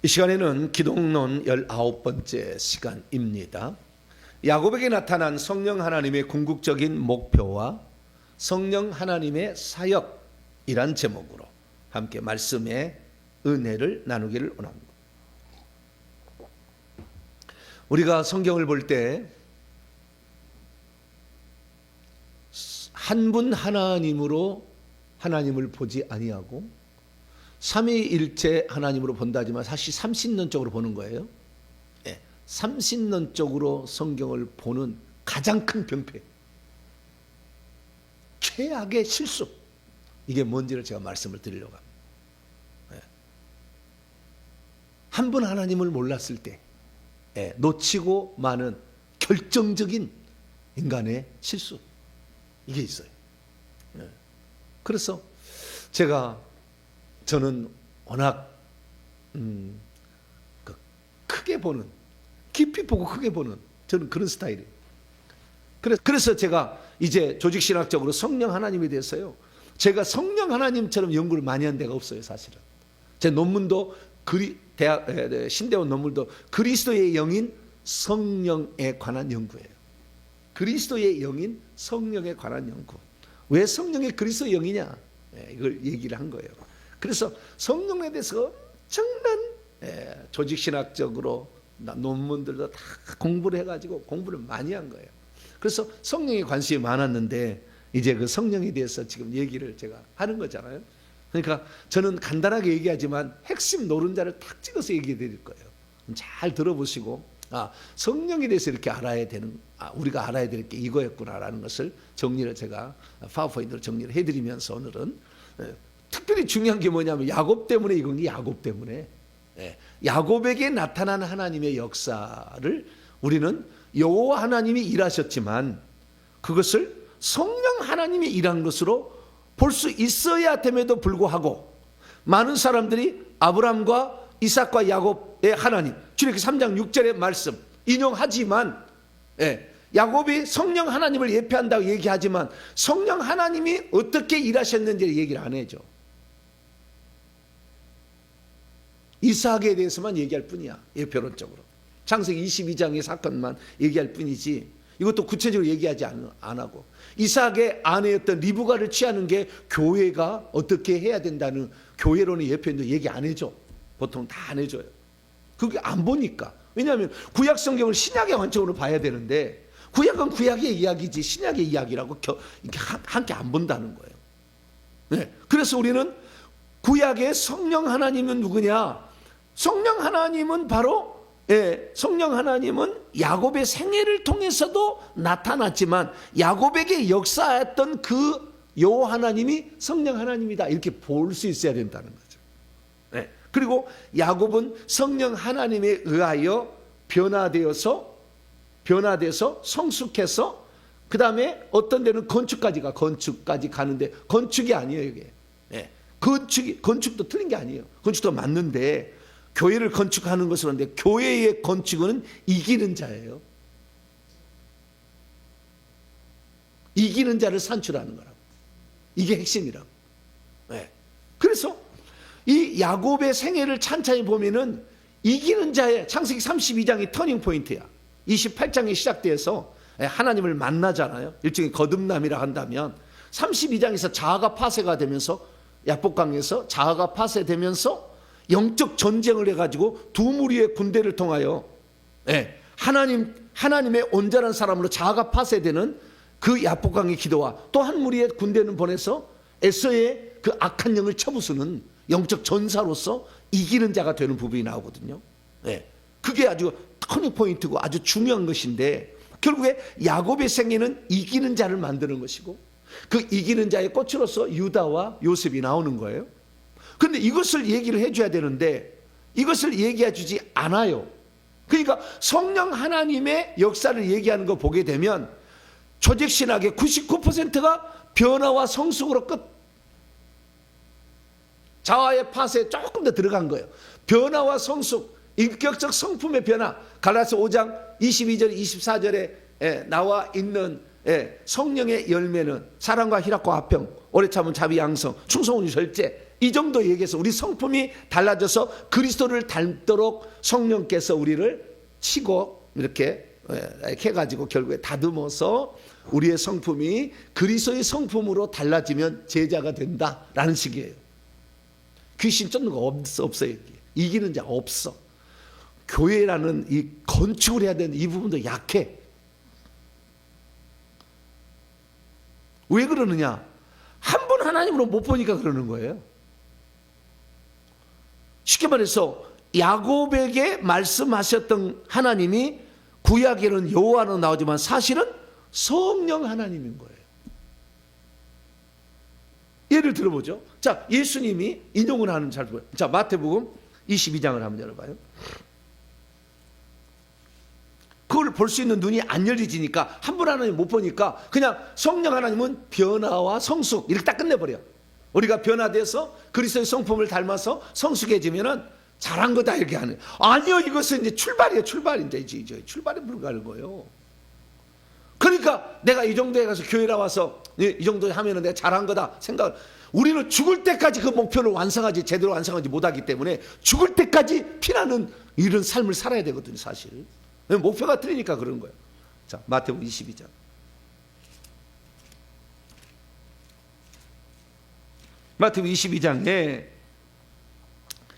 시간에는 기독론 19번째 시간입니다. 야곱에게 나타난 성령 하나님의 궁극적인 목표와 성령 하나님의 사역이란 제목으로 함께 말씀의 은혜를 나누기를 원합니다. 우리가 성경을 볼 때 한 분 하나님으로 하나님을 보지 아니하고 삼위일체 하나님으로 본다지만 사실 삼신론적으로 보는 거예요. 네, 삼신론적으로 성경을 보는 가장 큰 병폐, 최악의 실수, 이게 뭔지를 제가 말씀을 드리려고 합니다. 네. 한 분 하나님을 몰랐을 때 놓치고 마는 결정적인 인간의 실수, 이게 있어요. 네. 그래서 저는 워낙 크게 보는, 깊이 보고 크게 보는, 저는 그런 스타일이에요. 그래서 제가 이제 조직신학적으로 성령 하나님에 대해서요, 제가 성령 하나님처럼 연구를 많이 한 데가 없어요. 사실은 제 논문도 신대원 논문도 그리스도의 영인 성령에 관한 연구예요. 그리스도의 영인 성령에 관한 연구. 왜 성령이 그리스도의 영이냐, 이걸 얘기를 한 거예요. 그래서 성령에 대해서 엄청난 조직신학적으로 논문들도 다 공부를 해가지고 공부를 많이 한 거예요. 그래서 성령에 관심이 많았는데 이제 그 성령에 대해서 지금 얘기를 제가 하는 거잖아요. 그러니까 저는 간단하게 얘기하지만 핵심 노른자를 탁 찍어서 얘기해 드릴 거예요. 잘 들어보시고, 성령에 대해서 이렇게 알아야 되는, 우리가 알아야 될 게 이거였구나라는 것을 정리를 제가 파워포인트로 정리를 해드리면서 오늘은 특별히 중요한 게 뭐냐면 야곱 때문에, 이건 게 야곱 때문에, 야곱에게 나타난 하나님의 역사를 우리는 여호와 하나님이 일하셨지만 그것을 성령 하나님이 일한 것으로 볼 수 있어야 됨에도 불구하고 많은 사람들이 아브람과 이삭과 야곱의 하나님, 출애굽기 3장 6절의 말씀 인용하지만, 야곱이 성령 하나님을 예표한다고 얘기하지만 성령 하나님이 어떻게 일하셨는지를 얘기를 안 해줘. 이삭에 대해서만 얘기할 뿐이야, 예표론적으로. 창세기 22장의 사건만 얘기할 뿐이지 이것도 구체적으로 얘기하지 안 하고, 이삭의 아내였던 리브가를 취하는 게 교회가 어떻게 해야 된다는 교회론의 예표인데 얘기 안 해줘. 보통 다 안 해줘요. 그게 안 보니까. 왜냐하면 구약 성경을 신약의 관점으로 봐야 되는데 구약은 구약의 이야기지 신약의 이야기라고 이렇게 함께 안 본다는 거예요. 네. 그래서 우리는 구약의 성령 하나님은 누구냐? 성령 하나님은 바로, 성령 하나님은 야곱의 생애를 통해서도 나타났지만 야곱에게 역사했던 그 여호와 하나님이 성령 하나님이다, 이렇게 볼 수 있어야 된다는 거죠. 네. 그리고 야곱은 성령 하나님에 의하여 변화되어서 성숙해서 그 다음에 어떤 데는 건축까지 가는데, 건축이 아니에요 이게. 건축도 틀린 게 아니에요. 건축도 맞는데 교회를 건축하는 것으로 하는데 교회의 건축은 이기는 자예요. 이기는 자를 산출하는 거라고. 이게 핵심이라고. 그래서 이 야곱의 생애를 찬찬히 보면은 이기는 자의, 창세기 32장이 터닝 포인트야. 28장이 시작돼서 하나님을 만나잖아요. 일종의 거듭남이라 한다면 32장에서 자아가 파쇄가 되면서, 야복강에서 자아가 파쇄되면서 영적 전쟁을 해가지고 두 무리의 군대를 통하여 하나님의 온전한 사람으로 자아가 파쇄되는 그 야복강의 기도와 또 한 무리의 군대는 보내서 에서의 그 악한 영을 쳐부수는 영적 전사로서 이기는 자가 되는 부분이 나오거든요. 그게 아주 터닝 포인트고 아주 중요한 것인데, 결국에 야곱의 생애는 이기는 자를 만드는 것이고 그 이기는 자의 꽃으로서 유다와 요셉이 나오는 거예요. 그런데 이것을 얘기를 해줘야 되는데 이것을 얘기해 주지 않아요. 그러니까 성령 하나님의 역사를 얘기하는 거 보게 되면 조직신학의 99%가 변화와 성숙으로 끝. 자아의 파쇄에 조금 더 들어간 거예요. 변화와 성숙, 인격적 성품의 변화. 갈라디아서 5장 22절 24절에 나와 있는 성령의 열매는 사랑과 희락과 화평, 오래 참은 자비 양성, 충성은 절제, 이 정도 얘기해서 우리 성품이 달라져서 그리스도를 닮도록 성령께서 우리를 치고 이렇게 해가지고 결국에 다듬어서 우리의 성품이 그리스도의 성품으로 달라지면 제자가 된다라는 식이에요. 귀신 쫓는 거 없어요. 이기는 자 없어. 교회라는 이 건축을 해야 되는 이 부분도 약해. 왜 그러느냐? 한 번 하나님으로 못 보니까 그러는 거예요. 쉽게 말해서 야곱에게 말씀하셨던 하나님이 구약에는 여호와로 나오지만 사실은 성령 하나님인 거예요. 예를 들어보죠. 자, 예수님이 인용을 하는 잘 보여요. 자, 마태복음 22장을 한번 열어봐요. 그걸 볼 수 있는 눈이 안 열리지니까 한 분 하나님 못 보니까 그냥 성령 하나님은 변화와 성숙 이렇게 딱 끝내버려. 우리가 변화돼서 그리스도의 성품을 닮아서 성숙해지면은 잘한 거다 이렇게 하는. 아니요, 이것은 이제 출발이에요. 이제 출발에 불과한 거예요. 그러니까 내가 이 정도에 가서 교회에 와서 이 정도 하면은 내가 잘한 거다 생각을. 우리는 죽을 때까지 그 목표를 제대로 완성하지 못하기 때문에 죽을 때까지 피나는 이런 삶을 살아야 되거든요, 사실. 목표가 틀리니까 그런 거예요. 자, 마태복음 22장. 마태복음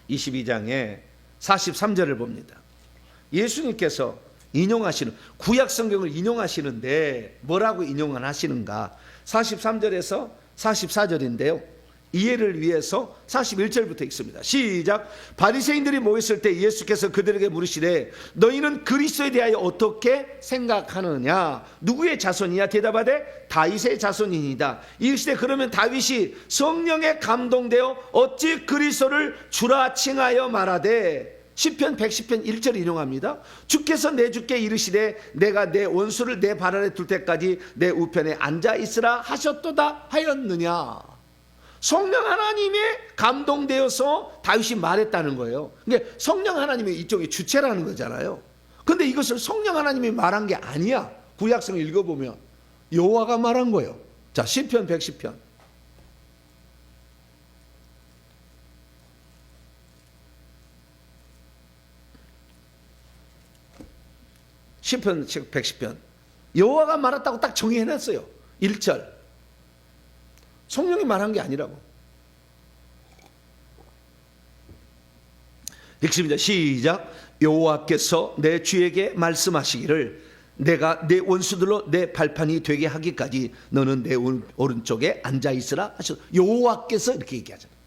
22장에 43절을 봅니다. 예수님께서 인용하시는 구약 성경을 인용하시는데 뭐라고 인용을 하시는가? 43절에서 44절인데요. 이해를 위해서 41절부터 읽습니다. 시작. 바리새인들이 모였을 때 예수께서 그들에게 물으시되 너희는 그리스도에 대하여 어떻게 생각하느냐? 누구의 자손이냐? 대답하되 다윗의 자손이니이다. 이르시되 그러면 다윗이 성령에 감동되어 어찌 그리스도를 주라 칭하여 말하되 시편 110편 1절 인용합니다. 주께서 내 주께 이르시되 내가 내 원수를 내 발 아래 둘 때까지 내 우편에 앉아 있으라 하셨도다 하였느냐? 성령 하나님에 감동되어서 다윗이 말했다는 거예요. 그러니까 성령 하나님이 이쪽이 주체라는 거잖아요. 그런데 이것을 성령 하나님이 말한 게 아니야. 구약성 읽어보면 여호와가 말한 거예요. 자, 시편 110편. 시편 110편. 여호와가 말했다고 딱 정의해놨어요. 1절. 성령이 말한 게 아니라고. 읽습니다. 시작. 여호와께서 내 주에게 말씀하시기를 내가 내 원수들로 내 발판이 되게 하기까지 너는 내 오른쪽에 앉아 있으라 하셨. 여호와께서 이렇게 얘기하잖아요.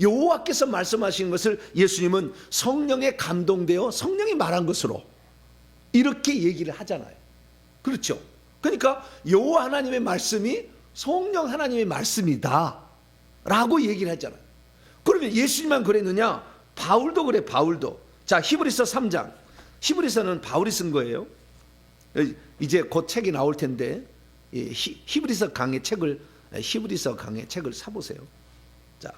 여호와께서 말씀하신 것을 예수님은 성령에 감동되어 성령이 말한 것으로 이렇게 얘기를 하잖아요. 그렇죠? 그러니까 여호와 하나님의 말씀이 성령 하나님의 말씀이다 라고 얘기를 했잖아요. 그러면 예수님만 그랬느냐? 바울도 그래. 바울도. 자, 히브리서 3장. 히브리서는 바울이 쓴 거예요. 이제 곧 책이 나올 텐데 히브리서 강의 책을 사보세요. 자,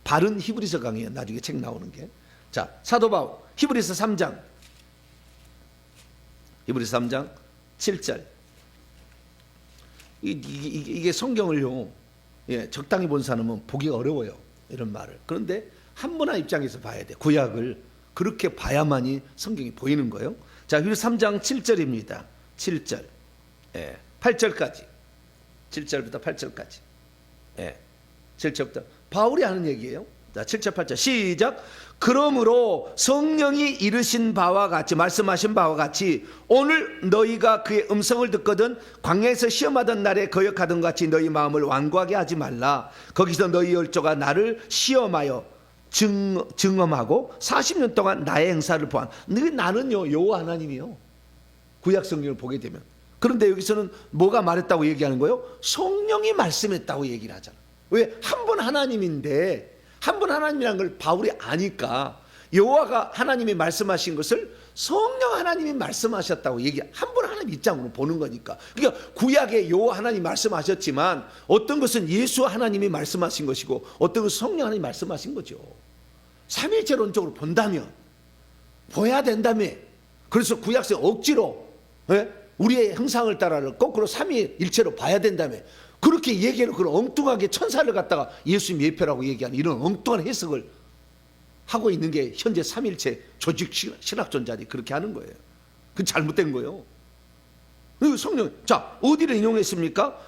바른 히브리서 강의예요. 나중에 책 나오는 게. 자, 사도 바울 히브리서 3장 7절. 이게 성경을요, 적당히 본 사람은 보기가 어려워요. 이런 말을. 그런데 한문화 입장에서 봐야 돼. 구약을 그렇게 봐야만이 성경이 보이는 거예요. 자, 3장 7절입니다. 7절. 8절까지. 7절부터 8절까지. 7절부터. 바울이 하는 얘기예요. 자, 7절 8절 시작. 그러므로 성령이 이르신 바와 같이 말씀하신 바와 같이 오늘 너희가 그의 음성을 듣거든 광야에서 시험하던 날에 거역하던 같이 너희 마음을 완고하게 하지 말라. 거기서 너희 열조가 나를 시험하여 증언하고 40년 동안 나의 행사를 보한. 나는요 여호와 하나님이요. 구약 성경을 보게 되면. 그런데 여기서는 뭐가 말했다고 얘기하는 거예요? 성령이 말씀했다고 얘기를 하잖아. 왜? 한 분 하나님인데 한 분 하나님이라는 걸 바울이 아니까 여호와가 하나님이 말씀하신 것을 성령 하나님이 말씀하셨다고 한 분 하나님 입장으로 보는 거니까. 그러니까 구약에 여호와 하나님 말씀하셨지만 어떤 것은 예수 하나님이 말씀하신 것이고 어떤 것은 성령 하나님이 말씀하신 거죠. 삼위일체론적으로 본다면 보야 된다며. 그래서 구약서 억지로 우리의 형상을 따라를 거꾸로 삼위일체로 봐야 된다며 그렇게 얘기해놓고 엉뚱하게 천사를 갖다가 예수님 예표라고 얘기하는 이런 엉뚱한 해석을 하고 있는 게 현재 삼위일체 조직 신학존자들이 그렇게 하는 거예요. 그건 잘못된 거예요. 성령, 자, 어디를 인용했습니까?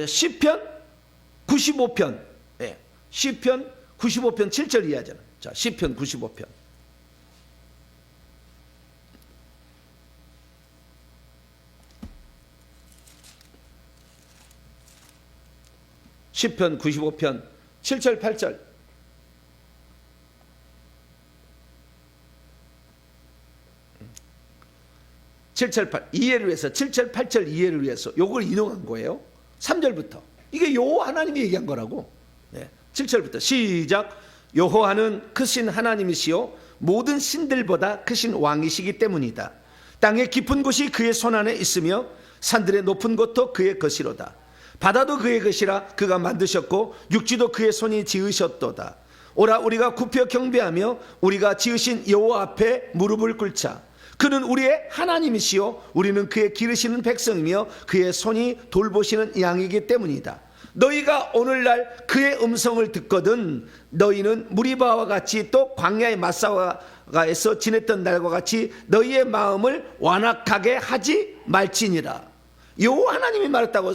시편 95편, 시편 95편 7절 이하잖아. 자, 시편 95편. 시편 95편 7절 8절. 이해를 위해서 7절 8절 이해를 위해서 요걸 인용한 거예요. 3절부터 이게 여호와 하나님이 얘기한 거라고. 7절부터 시작. 여호와는 크신 하나님이시요 모든 신들보다 크신 왕이시기 때문이다. 땅의 깊은 곳이 그의 손 안에 있으며 산들의 높은 곳도 그의 것이로다. 바다도 그의 것이라 그가 만드셨고 육지도 그의 손이 지으셨도다. 오라 우리가 굽혀 경배하며 우리가 지으신 여호와 앞에 무릎을 꿇자. 그는 우리의 하나님이시요 우리는 그의 기르시는 백성이며 그의 손이 돌보시는 양이기 때문이다. 너희가 오늘날 그의 음성을 듣거든 너희는 무리바와 같이 또 광야의 마사가에서 지냈던 날과 같이 너희의 마음을 완악하게 하지 말지니라. 여호와 하나님이 말했다고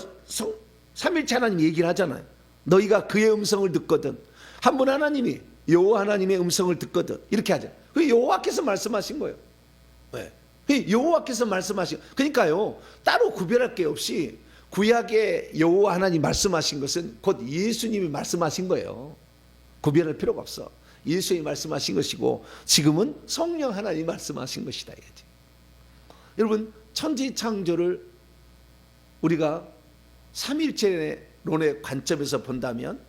삼일체 하나님이 얘기를 하잖아요. 너희가 그의 음성을 듣거든. 한 분 하나님이 여호와 하나님의 음성을 듣거든 이렇게 하죠. 그 여호와께서 말씀하신 거예요. 여호와께서 말씀하신, 그러니까요 따로 구별할 게 없이 구약의 여호와 하나님 말씀하신 것은 곧 예수님이 말씀하신 거예요. 구별할 필요가 없어. 예수님이 말씀하신 것이고 지금은 성령 하나님이 말씀하신 것이다 이거지. 여러분 천지 창조를 우리가 삼일체론의 관점에서 본다면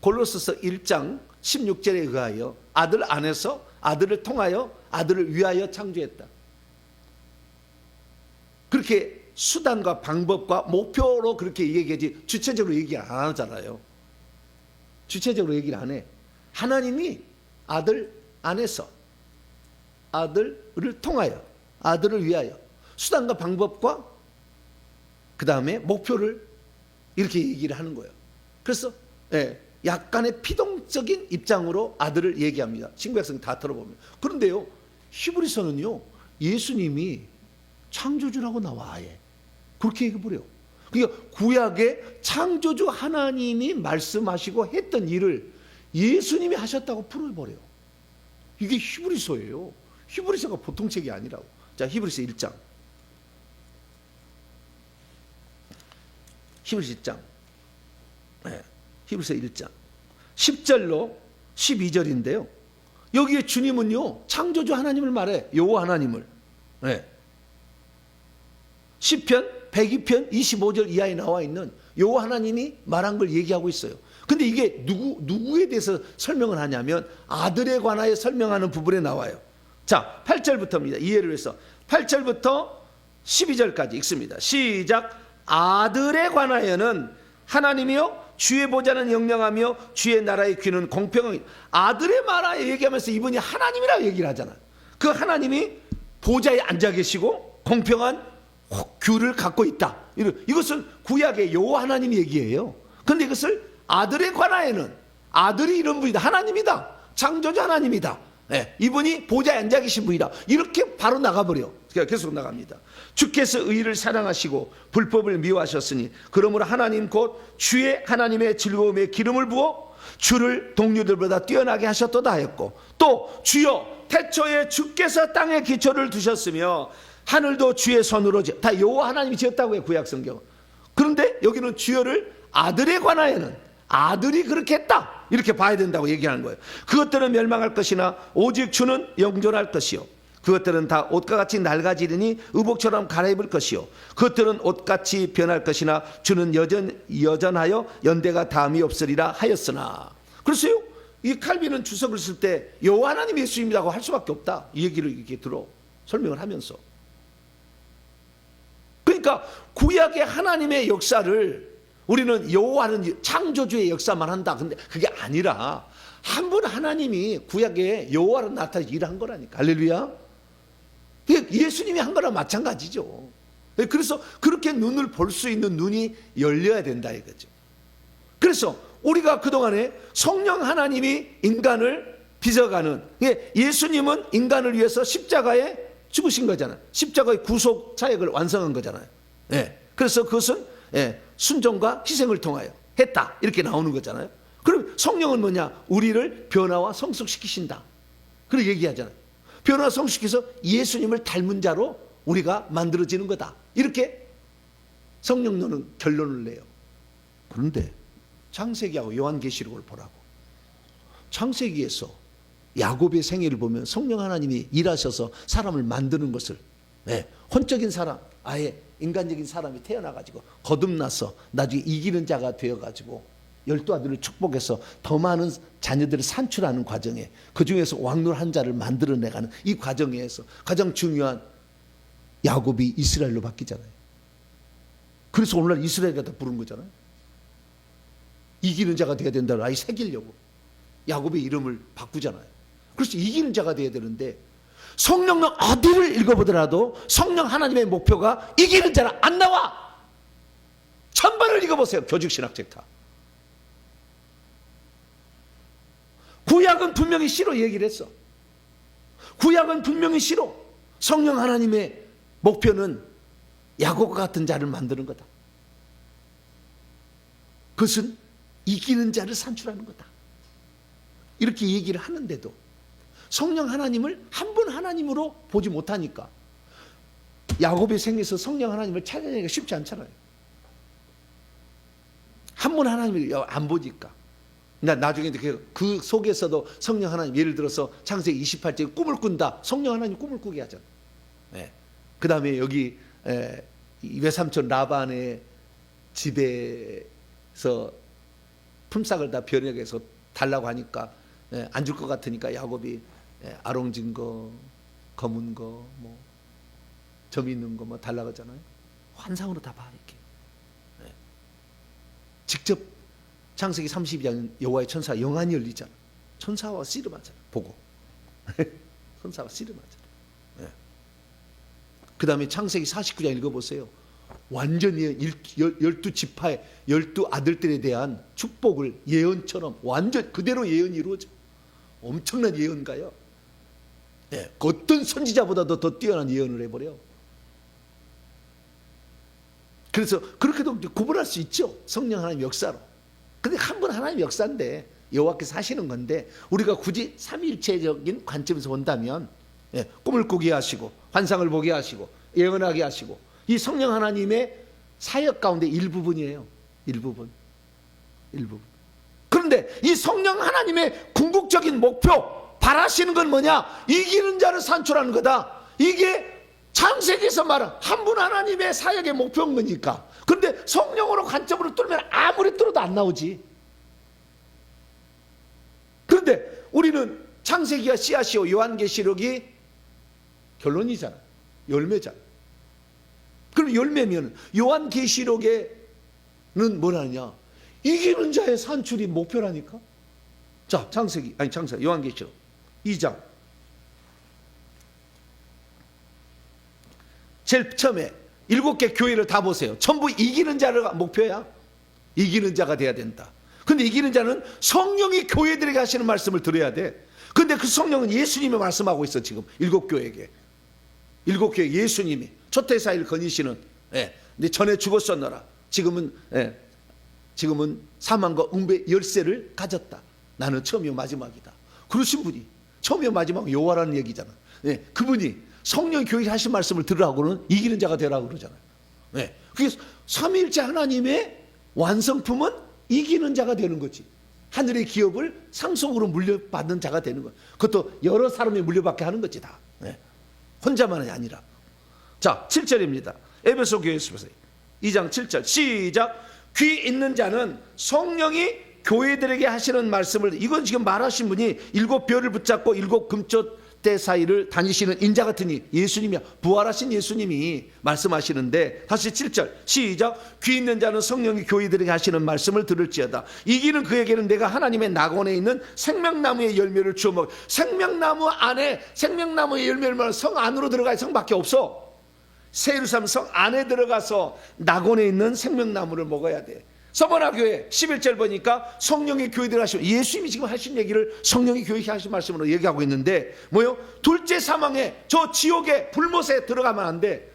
골로새서 1장 16절에 의하여 아들 안에서 아들을 통하여 아들을 위하여 창조했다. 그렇게 수단과 방법과 목표로 그렇게 얘기하지 주체적으로 얘기 안 하잖아요. 주체적으로 얘기를 안 해. 하나님이 아들 안에서 아들을 통하여 아들을 위하여 수단과 방법과 그 다음에 목표를 이렇게 얘기를 하는 거예요. 그래서 약간의 피동적인 입장으로 아들을 얘기합니다. 신구 백성 다 들어보면. 그런데요 히브리서는요 예수님이 창조주라고 나와 아예 그렇게 얘기해버려요. 그러니까 구약의 창조주 하나님이 말씀하시고 했던 일을 예수님이 하셨다고 풀어버려요. 이게 히브리서예요. 히브리서가 보통 책이 아니라고. 자, 히브리서 1장. 히브리서 1장. 히브리서 1장. 10절로 12절인데요. 여기에 주님은요 창조주 하나님을 말해. 여호와 하나님을. 시편 102편 25절 이하에 나와 있는 여호와 하나님이 말한 걸 얘기하고 있어요. 근데 이게 누구에 대해서 설명을 하냐면 아들에 관하여 설명하는 부분에 나와요. 자, 8절부터입니다. 이해를 위해서 8절부터 12절까지 읽습니다. 시작. 아들에 관하여는 하나님이요 주의 보좌는 영영하며 주의 나라의 귀는 공평하니. 아들의 말하여 얘기하면서 이분이 하나님이라고 얘기를 하잖아요. 그 하나님이 보좌에 앉아 계시고 공평한 규를 갖고 있다. 이것은 구약의 여호와 하나님 얘기예요. 그런데 이것을 아들에 관하여는 아들이 이런 분이다. 하나님이다. 창조주 하나님이다. 이분이 보좌에 앉아 계신 분이다. 이렇게 바로 나가버려. 계속 나갑니다. 주께서 의를 사랑하시고 불법을 미워하셨으니 그러므로 하나님 곧 주의 하나님의 즐거움에 기름을 부어 주를 동료들보다 뛰어나게 하셨도다 하였고 또 주여 태초에 주께서 땅에 기초를 두셨으며 하늘도 주의 손으로 다 여호와 하나님이 지었다고 해요. 구약 성경. 그런데 여기는 주여를 아들에 관하여는 아들이 그렇게 했다 이렇게 봐야 된다고 얘기하는 거예요. 그것들은 멸망할 것이나 오직 주는 영존할 것이요 그것들은 다 옷과 같이 낡아지리니 의복처럼 갈아입을 것이요 그것들은 옷같이 변할 것이나 주는 여전하여 연대가 다음이 없으리라 하였으나. 그래서요 이 칼빈은 주석을 쓸 때 여호와 하나님 예수님이라고 할 수밖에 없다 이 얘기를 이렇게 들어 설명을 하면서. 그러니까 구약의 하나님의 역사를 우리는 여호와는 창조주의 역사만 한다. 근데 그게 아니라 한 분 하나님이 구약에 여호와로 나타나서 일한 거라니까. 할렐루야. 예수님이 한 거랑 마찬가지죠. 그래서 그렇게 눈을 볼 수 있는 눈이 열려야 된다 이거죠. 그래서 우리가 그동안에 성령 하나님이 인간을 빚어가는, 예수님은 인간을 위해서 십자가에 죽으신 거잖아요. 십자가의 구속 사역을 완성한 거잖아요. 그래서 그것은 순종과 희생을 통하여 했다 이렇게 나오는 거잖아요. 그럼 성령은 뭐냐? 우리를 변화와 성숙시키신다 그렇게 얘기하잖아요. 변화 성숙시켜서 예수님을 닮은 자로 우리가 만들어지는 거다 이렇게 성령론은 결론을 내요. 그런데 창세기하고 요한계시록을 보라고. 창세기에서 야곱의 생애를 보면 성령 하나님이 일하셔서 사람을 만드는 것을, 혼적인 사람, 아예 인간적인 사람이 태어나가지고 거듭나서 나중에 이기는 자가 되어가지고 12아들을 축복해서 더 많은 자녀들을 산출하는 과정에, 그 중에서 왕노 한 자를 만들어내가는 이 과정에서 가장 중요한 야곱이 이스라엘로 바뀌잖아요. 그래서 오늘날 이스라엘이라도 부른 거잖아요. 이기는 자가 되어야 된다고 아예 새기려고 야곱의 이름을 바꾸잖아요. 그래서 이기는 자가 되어야 되는데, 성령은 어디를 읽어보더라도 성령 하나님의 목표가 이기는 자라 안 나와. 천번을 읽어보세요. 교직신학책 다. 구약은 분명히 시로 얘기를 했어. 구약은 분명히 시로 성령 하나님의 목표는 야곱과 같은 자를 만드는 거다. 그것은 이기는 자를 산출하는 거다. 이렇게 얘기를 하는데도 성령 하나님을 한 분 하나님으로 보지 못하니까 야곱의 생에서 성령 하나님을 찾아내기가 쉽지 않잖아요. 한 분 하나님을 안 보니까. 나중에 그 속에서도 성령 하나님, 예를 들어서 창세기 28장에 꿈을 꾼다. 성령 하나님 꿈을 꾸게 하잖아요. 그 다음에 여기 외삼촌 라반의 집에서 품삯을 다 변형해서 달라고 하니까 안 줄 것 같으니까 야곱이 아롱진 거, 검은 거, 뭐 점 있는 거 뭐 달라고 하잖아요. 환상으로 다 봐 이렇게. 직접 창세기 32장 여호와의 천사 영안이 열리잖아. 천사와 씨름하잖아. 보고 천사와 씨름하잖아. 그 다음에 창세기 49장 읽어보세요. 완전히 12지파의 12아들들에 대한 축복을 예언처럼 완전 그대로 예언이 이루어져. 엄청난 예언가요. 어떤 선지자보다도 더 뛰어난 예언을 해버려. 그래서 그렇게도 구분할 수 있죠. 성령 하나님 역사로. 근데 한 분 하나님 역사인데 여호와께서 하시는 건데, 우리가 굳이 삼위일체적인 관점에서 본다면 꿈을 꾸게 하시고 환상을 보게 하시고 예언하게 하시고, 이 성령 하나님의 사역 가운데 일부분이에요. 일부분. 그런데 이 성령 하나님의 궁극적인 목표, 바라시는 건 뭐냐? 이기는 자를 산출하는 거다. 이게 창세기에서 말한 한 분 하나님의 사역의 목표인 거니까. 그런데 성령으로 관점으로 뚫으면 아무리 뚫어도 안 나오지. 그런데 우리는 창세기와 씨앗이요 요한계시록이 결론이잖아. 열매잖아. 그럼 열매면 요한계시록에는 뭐라냐? 이기는 자의 산출이 목표라니까. 자, 창세기 요한계시록 2장 제일 처음에 7개 교회를 다 보세요. 전부 이기는 자가 목표야. 이기는 자가 돼야 된다. 근데 이기는 자는 성령이 교회들에게 하시는 말씀을 들어야 돼. 근데 그 성령은 예수님이 말씀하고 있어. 지금 7교회에게 7교회 예수님이 초태사일 거니시는, 근데 전에 죽었었노라. 지금은 사망과 응배 열쇠를 가졌다. 나는 처음이요 마지막이다. 그러신 분이 처음이요 마지막 여호와라는 얘기잖아. 그분이 성령 교회에 하신 말씀을 들으라고는 이기는 자가 되라고 그러잖아요. 그게 삼위일체 하나님의 완성품은 이기는 자가 되는 거지. 하늘의 기업을 상속으로 물려받는 자가 되는 거야. 그것도 여러 사람이 물려받게 하는 거지 다. 혼자만이 아니라. 자, 7절입니다. 에베소 교회에서 보세요. 2장 7절 시작. 귀 있는 자는 성령이 교회들에게 하시는 말씀을, 이건 지금 말하신 분이 7별을 붙잡고 7 금초대 사이를 다니시는 인자 같으니 예수님이야. 부활하신 예수님이 말씀하시는데, 다시 7절 시작. 귀 있는 자는 성령이 교회들에게 하시는 말씀을 들을지어다. 이기는 그에게는 내가 하나님의 낙원에 있는 생명나무의 열매를 주어 먹. 생명나무 안에 생명나무의 열매를 성 안으로 들어가야 성밖에 없어. 새 예루살렘 성 안에 들어가서 낙원에 있는 생명나무를 먹어야 돼. 서머나 교회 11절 보니까 성령의 교회 들어가시면, 예수님이 지금 하신 얘기를 성령의 교회 하신 말씀으로 얘기하고 있는데 뭐요? 둘째 사망에, 저 지옥의 불못에 들어가면 안 돼.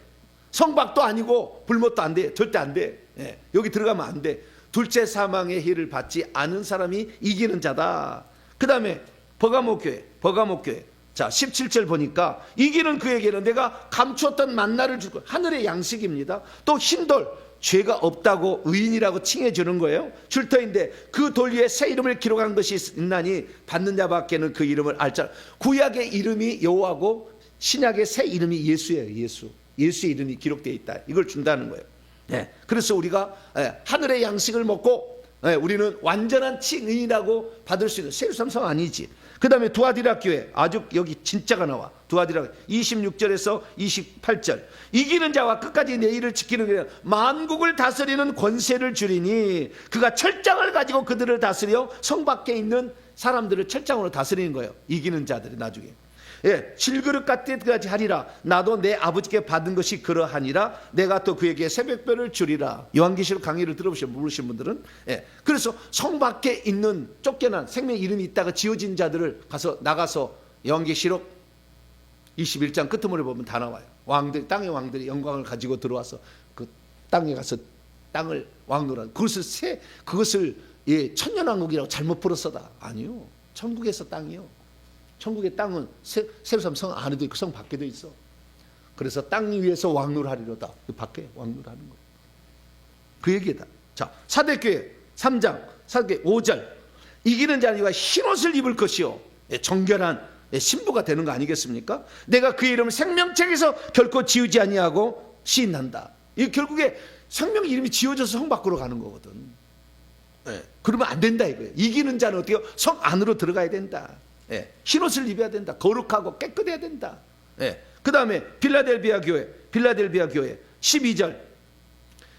성박도 아니고 불못도 안 돼. 절대 안 돼. 예, 여기 들어가면 안 돼. 둘째 사망의 해를 받지 않은 사람이 이기는 자다. 그 다음에 버가모 교회. 자, 17절 보니까 이기는 그에게는 내가 감추었던 만나를 줄 거야. 하늘의 양식입니다. 또 흰돌, 죄가 없다고 의인이라고 칭해 주는 거예요. 줄 터인데 그 돌 위에 새 이름을 기록한 것이 있나니 받는 자밖에는 그 이름을 알 자. 구약의 이름이 여호와고 신약의 새 이름이 예수예요. 예수의 이름이 기록되어 있다. 이걸 준다는 거예요. 네. 그래서 우리가 하늘의 양식을 먹고 우리는 완전한 칭의라고 받을 수 있는, 새 예루살렘 성 아니지. 그 다음에 두아디라 교회, 아주 여기 진짜가 나와. 두아디라 26절에서 28절. 이기는 자와 끝까지 내 일을 지키는 자는 만국을 다스리는 권세를 주리니 그가 철장을 가지고 그들을 다스려 성 밖에 있는 사람들을 철장으로 다스리는 거예요. 이기는 자들이 나중에. 예, 질그릇 같이 하리라. 나도 내 아버지께 받은 것이 그러하니라. 내가 또 그에게 새벽별을 주리라. 요한계시록 강의를 들어보시면 모르신 분들은, 예, 그래서 성 밖에 있는 쫓겨난 생명 이름이 있다가 지어진 자들을 나가서 요한계시록 21장 끝머리 보면 다 나와요. 왕들, 땅의 왕들이 영광을 가지고 들어와서 그 땅에 가서 땅을 왕노란, 그것을 예, 천년왕국이라고 잘못 풀었어다. 아니요, 천국에서 땅이요. 천국의 땅은 새 예루살렘 성 안에도 있고 성 밖에도 있어. 그래서 땅 위에서 왕노하리로다. 그 밖에 왕노하는 거예요. 그 얘기다. 자, 사대교회 3장 사대교회 5절. 이기는 자니가 흰옷을 입을 것이요, 정결한 신부가 되는 거 아니겠습니까? 내가 그 이름을 생명책에서 결코 지우지 아니하고 시인한다. 이 결국에 생명 이름이 지워져서 성 밖으로 가는 거거든. 예, 그러면 안 된다 이거예요. 이기는 자는 어떻게 해요? 성 안으로 들어가야 된다. 예, 흰옷을 입어야 된다. 거룩하고 깨끗해야 된다. 예, 그 다음에 빌라델비아 교회 12절.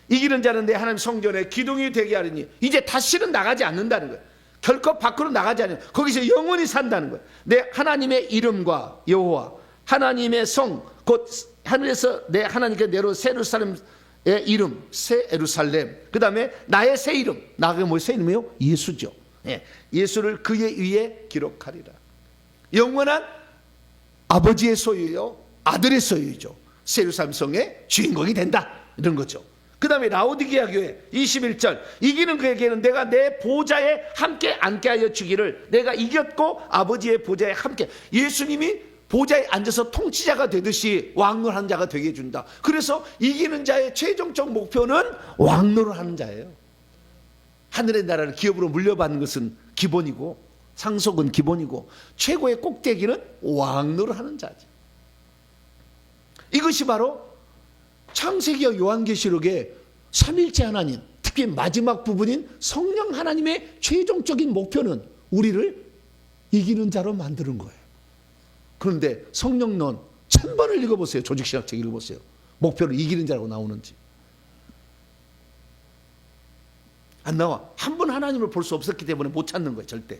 이기는 자는 내 하나님 성전에 기둥이 되게 하리니, 이제 다시는 나가지 않는다는 거예요. 결코 밖으로 나가지 않는, 거기서 영원히 산다는 거예요. 내 하나님의 이름과 여호와 하나님의 성, 곧 하늘에서 내 하나님께 내려 새 예루살렘의 이름, 새 예루살렘. 그 다음에 나의 새 이름, 나가 뭐 새 이름이요? 예수죠. 예, 예수를 그의 위에 기록하리라. 영원한 아버지의 소유요, 아들의 소유죠. 새 예루살렘 성의 주인공이 된다, 이런 거죠. 그 다음에 라오디게아 교회 21절. 이기는 그에게는 내가 내 보좌에 함께 앉게 하여 주기를. 내가 이겼고 아버지의 보좌에 함께, 예수님이 보좌에 앉아서 통치자가 되듯이 왕노를 하는 자가 되게 해준다. 그래서 이기는 자의 최종적 목표는 왕노를 하는 자예요. 하늘의 나라를 기업으로 물려받는 것은 기본이고 상속은 기본이고 최고의 꼭대기는 왕노를 하는 자지. 이것이 바로 창세기와 요한계시록의 삼일째 하나님, 특히 마지막 부분인 성령 하나님의 최종적인 목표는 우리를 이기는 자로 만드는 거예요. 그런데 성령론 1000번을 읽어보세요. 조직신학책 읽어보세요. 목표를 이기는 자라고 나오는지. 안 나와. 한 번 하나님을 볼 수 없었기 때문에 못 찾는 거예요. 절대.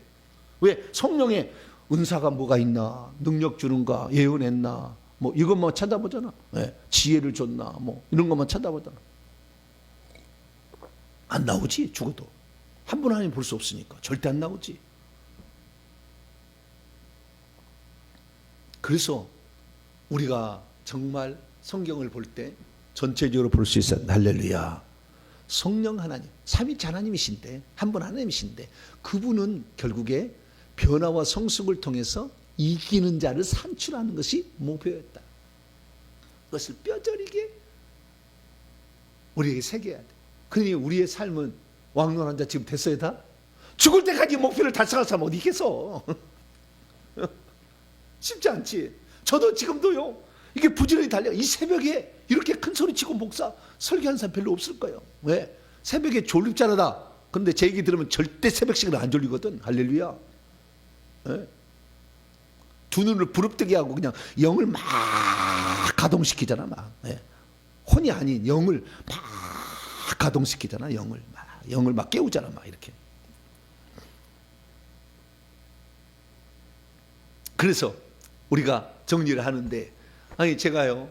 왜? 성령의 은사가 뭐가 있나, 능력 주는가, 예언했나, 뭐 이것만 찾아보잖아. 네. 지혜를 줬나, 뭐 이런 것만 찾아보잖아. 안 나오지. 죽어도 한 번 하나님 볼 수 없으니까 절대 안 나오지. 그래서 우리가 정말 성경을 볼 때 전체적으로 볼 수 있어요. 할렐루야. 성령 하나님, 삼위일체 하나님이신데, 한 분 하나님이신데, 그분은 결국에 변화와 성숙을 통해서 이기는 자를 산출하는 것이 목표였다. 그것을 뼈저리게 우리에게 새겨야 돼. 그러니 우리의 삶은 왕노한 자 지금 됐어요 다? 죽을 때까지 목표를 달성할 사람 어디 있겠어? 쉽지 않지. 저도 지금도요, 이게 부지런히 달려. 이 새벽에 이렇게 큰 소리 치고 목사 설교하는 사람 별로 없을 거예요. 왜? 새벽에 졸립잖아. 근데 제 얘기 들으면 절대 새벽 시간에 안 졸리거든. 할렐루야. 네? 두 눈을 부릅뜨게 하고 그냥 영을 막 가동시키잖아. 막. 네. 혼이 아닌 영을 막 가동시키잖아. 영을 막 깨우잖아. 막 이렇게. 그래서 우리가 정리를 하는데, 아니 제가요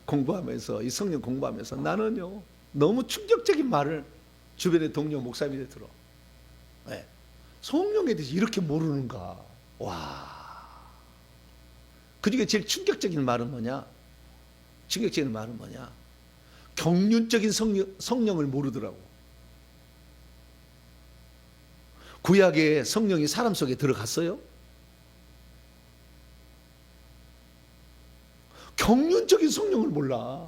공부하면서, 이 성령 공부하면서 나는요 너무 충격적인 말을 주변의 동료 목사님들이 들어. 네. 성령에 대해서 이렇게 모르는가. 와. 그중에 제일 충격적인 말은 뭐냐? 충격적인 말은 뭐냐? 경륜적인 성령을 모르더라고. 구약의 성령이 사람 속에 들어갔어요? 경륜적인 성령을 몰라.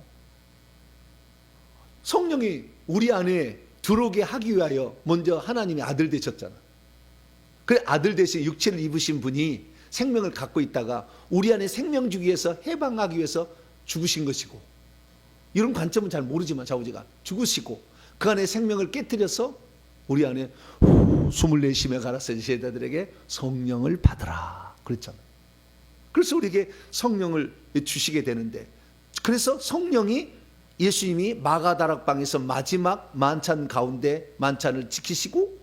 성령이 우리 안에 들어오게 하기 위하여 먼저 하나님의 아들 되셨잖아. 그래, 아들 대신 육체를 입으신 분이 생명을 갖고 있다가 우리 안에 생명 주기 위해서, 해방하기 위해서 죽으신 것이고, 이런 관점은 잘 모르지만 좌우지가 죽으시고 그 안에 생명을 깨뜨려서 우리 안에 숨을 내쉬며 가라사대 제자들에게 성령을 받으라 그랬잖아. 그래서 우리에게 성령을 주시게 되는데, 그래서 성령이, 예수님이 마가다락방에서 마지막 만찬 가운데 만찬을 지키시고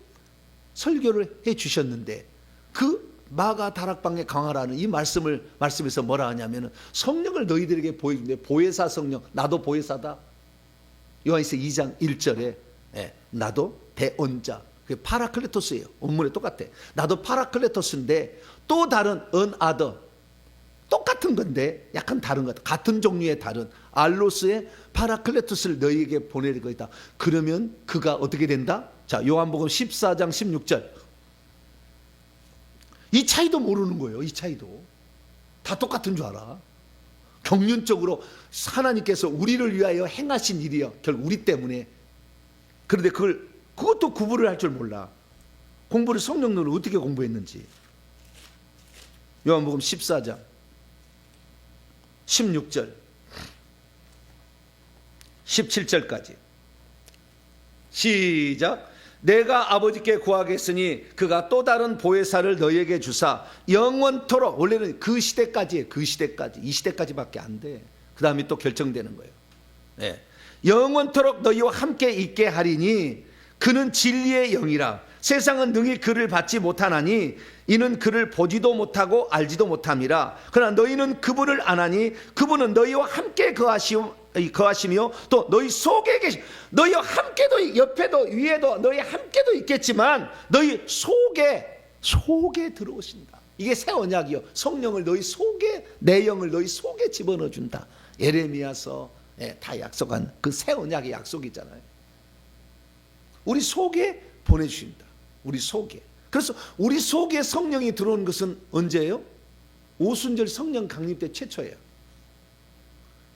설교를 해 주셨는데, 그 마가다락방에 강하라는 이 말씀에서 뭐라 하냐면은 성령을 너희들에게 보이는데, 보혜사 성령, 나도 보혜사다. 요한일서 2장 1절에 나도 대언자, 그게 파라클레토스예요. 원문에 똑같아. 나도 파라클레토스인데 또 다른 은아더, 똑같은 건데 약간 다른 것 같아. 같은 종류의 다른 알로스의 파라클레토스를 너희에게 보낼 것이다. 그러면 그가 어떻게 된다? 자, 요한복음 14장 16절. 이 차이도 모르는 거예요. 이 차이도 다 똑같은 줄 알아. 경륜적으로 하나님께서 우리를 위하여 행하신 일이요, 결국 우리 때문에. 그런데 그것도 구분을 할 줄 몰라. 공부를, 성령론을 어떻게 공부했는지. 요한복음 14장 16절 17절까지 시작. 내가 아버지께 구하겠으니 그가 또 다른 보혜사를 너희에게 주사 영원토록, 원래는 그 시대까지예요. 그 시대까지, 이 시대까지밖에 안 돼. 그 다음에 또 결정되는 거예요. 네. 영원토록 너희와 함께 있게 하리니 그는 진리의 영이라. 세상은 능히 그를 받지 못하나니 이는 그를 보지도 못하고 알지도 못함이라. 그러나 너희는 그분을 아나니 그분은 너희와 함께 거하시며 또 너희 속에 계시, 너희와 함께도, 옆에도 위에도 너희 함께도 있겠지만 너희 속에 들어오신다. 이게 새 언약이요. 성령을 너희 속에, 내 영을 너희 속에 집어넣어 준다. 예레미야서 다 약속한 그 새 언약의 약속이잖아요. 우리 속에 보내주신다. 우리 속에. 그래서 우리 속에 성령이 들어온 것은 언제예요? 오순절 성령 강림 때 최초예요.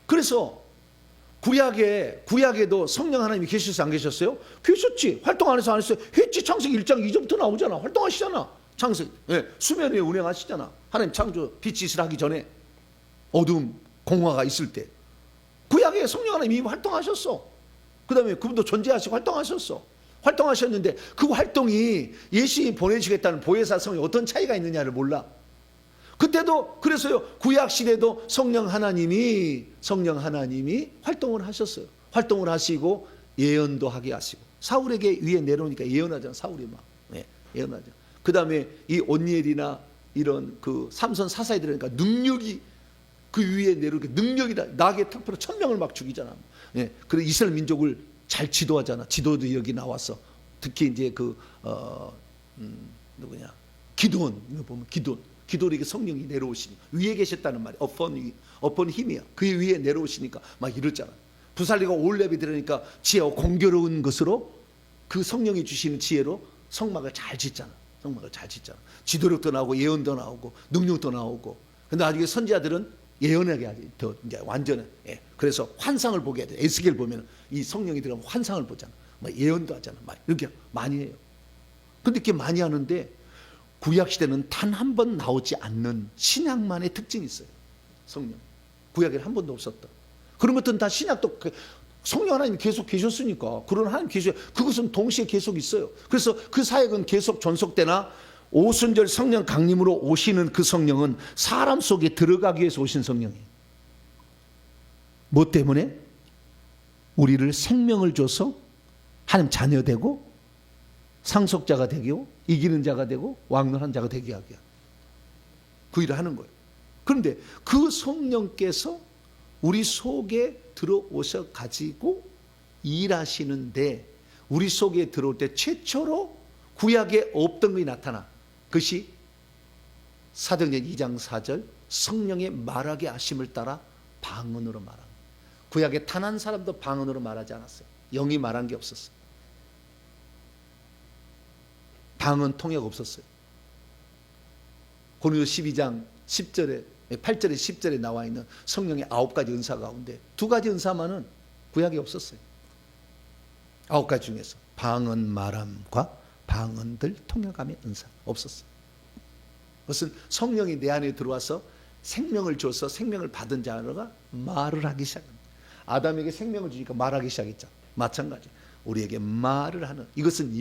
그래서 구약에도 성령 하나님이 계셨어요, 안 계셨어요? 계셨지. 활동 안 해서 안 했어요? 했지. 창세기 1장 2절부터 나오잖아. 활동하시잖아. 창세기, 수면 위에 운행하시잖아. 하나님 창조, 빛이 있으라 하기 전에, 어두움, 공화가 있을 때 구약에 성령 하나님이 이미 활동하셨어. 그 다음에 그분도 존재하시고 활동하셨어. 활동하셨는데 그 활동이 예수님이 보내주겠다는 보혜사 성령이 어떤 차이가 있느냐를 몰라. 그때도 그래서요, 구약 시대도 성령 하나님이 활동을 하셨어요. 활동을 하시고 예언도 하게 하시고, 사울에게 위에 내려오니까 예언하잖아. 사울이 막 예언하죠. 그 다음에 이 온니엘이나 이런 그 삼손 사사에 들으니까 능력이 그 위에 내려오게, 능력이다. 낙의 턱표로 1000명을 막 죽이잖아. 그래서 이스라엘 민족을 잘 지도하잖아. 지도도 여기 나왔어. 특히 이제 누구냐, 기드온, 이거 보면 기드온에게 성령이 내려오시니 위에 계셨다는 말이 upon 힘이야. 그 위에 내려오시니까 막 이러잖아. 부살리가 올렙이 들으니까 지혜와 공교로운 것으로 그 성령이 주시는 지혜로 성막을 잘 짓잖아. 지도력도 나오고 예언도 나오고 능력도 나오고. 근데 나중에 선지자들은 예언하게 하지. 더 이제 완전한. 그래서 환상을 보게 돼. 에스겔 보면 이 성령이 들어가면 환상을 보잖아. 막 예언도 하잖아. 막 이렇게 많이 해요. 근데 이렇게 많이 하는데 구약 시대는 단 한 번 나오지 않는 신약만의 특징이 있어요. 성령. 구약에는 한 번도 없었다. 그런 것들은 다 신약도 성령 하나님이 계속 계셨으니까, 그런 하나님 계셔. 그것은 동시에 계속 있어요. 그래서 그 사역은 계속 전속되나, 오순절 성령 강림으로 오시는 그 성령은 사람 속에 들어가기 위해서 오신 성령이에요. 뭐 때문에? 우리를 생명을 줘서 하나님 자녀 되고 상속자가 되고 이기는 자가 되고 왕노한 자가 되게 하게, 그 일을 하는 거예요. 그런데 그 성령께서 우리 속에 들어오셔 가지고 일하시는데, 우리 속에 들어올 때 최초로 구약에 없던 것이 나타나. 그것이 사도행전 2장 4절 성령의 말하게 하심을 따라 방언으로 말하는. 구약에 단 한 사람도 방언으로 말하지 않았어요. 영이 말한 게 없었어요. 방언 통역 없었어요. 고린도서 12장 10절에 8절에 10절에 나와 있는 성령의 9가지 은사 가운데 2가지 은사만은 구약에 없었어요. 9가지 중에서 방언 말함과 방언들 통역함의 은사 없었어요. 그것은 성령이 내 안에 들어와서 생명을 줘서 생명을 받은 자가 말을 하기 시작합니다. 아담에게 생명을 주니까 말하기 시작했죠. 마찬가지 우리에게 말을 하는, 이것은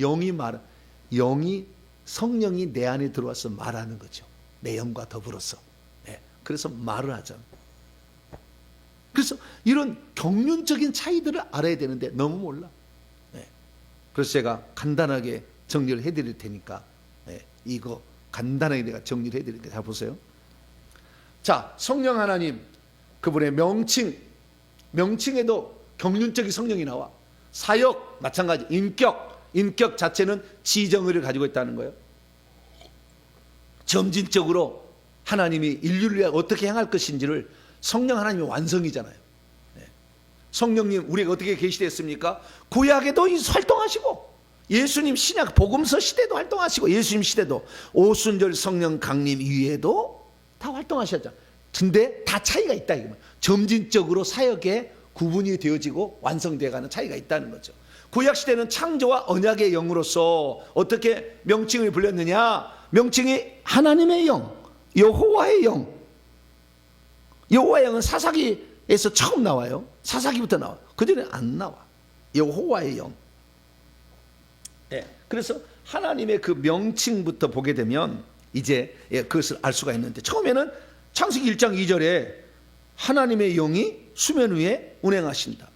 영이 성령이 내 안에 들어와서 말하는 거죠. 내 영과 더불어서. 네. 그래서 말을 하잖아요. 그래서 이런 경륜적인 차이들을 알아야 되는데 너무 몰라. 네. 그래서 제가 간단하게 정리를 해드릴 테니까, 네. 이거 간단하게 내가 정리를 해드릴 테니까 잘 보세요. 자, 성령 하나님, 그분의 명칭에도 경륜적인 성령이 나와. 사역 마찬가지. 인격 자체는 지정의를 가지고 있다는 거예요. 점진적으로 하나님이 인류를 어떻게 향할 것인지를, 성령 하나님의 완성이잖아요. 네. 성령님 우리가 어떻게 계시됐습니까? 구약에도 활동하시고, 예수님 신약 복음서 시대도 활동하시고, 예수님 시대도 오순절 성령 강림 이후에도 다 활동하셨죠. 근데 다 차이가 있다 이거면, 점진적으로 사역에 구분이 되어지고 완성되어가는 차이가 있다는 거죠. 구약 시대는 창조와 언약의 영으로서 어떻게 명칭을 불렸느냐? 명칭이 하나님의 영, 여호와의 영. 여호와의 영은 사사기에서 처음 나와요. 사사기부터 나와요. 그전에 안 나와. 여호와의 영. 네. 그래서 하나님의 그 명칭부터 보게 되면 이제 그것을 알 수가 있는데, 처음에는 창세기 1장 2절에 하나님의 영이 수면 위에 운행하신다.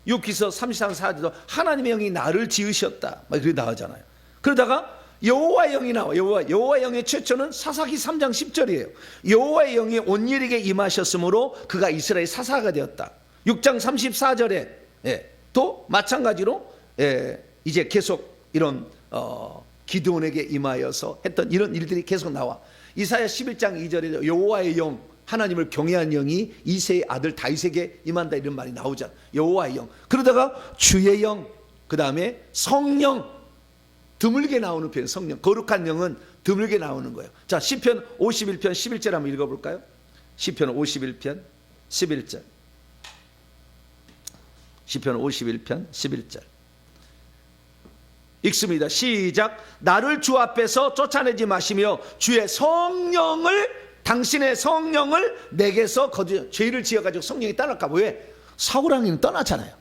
욥기서 33장 4절도 하나님의 영이 나를 지으셨다. 막 그렇게 나오잖아요. 그러다가 여호와의 영이 나와. 여호와의 영의 최초는 사사기 3장 10절이에요. 여호와의 영이 온일에게 임하셨으므로 그가 이스라엘 사사가 되었다. 6장 34절에 또 마찬가지로 이제 계속 이런 기드온에게 임하여서 했던 이런 일들이 계속 나와. 이사야 11장 2절에 여호와의 영, 하나님을 경외한 영이 이새의 아들 다윗에게 임한다, 이런 말이 나오잖아. 여호와의 영. 그러다가 주의 영, 그 다음에 성령, 드물게 나오는 표현. 성령, 거룩한 영은 드물게 나오는 거예요. 자, 시편 51편 11절 한번 읽어볼까요? 시편 51편 11절. 시편 51편 11절 읽습니다. 시작. 나를 주 앞에서 쫓아내지 마시며 주의 성령을, 당신의 성령을 내게서 죄를 지어가지고 성령이 떠날까 봐. 왜? 사울왕이는 떠나잖아요.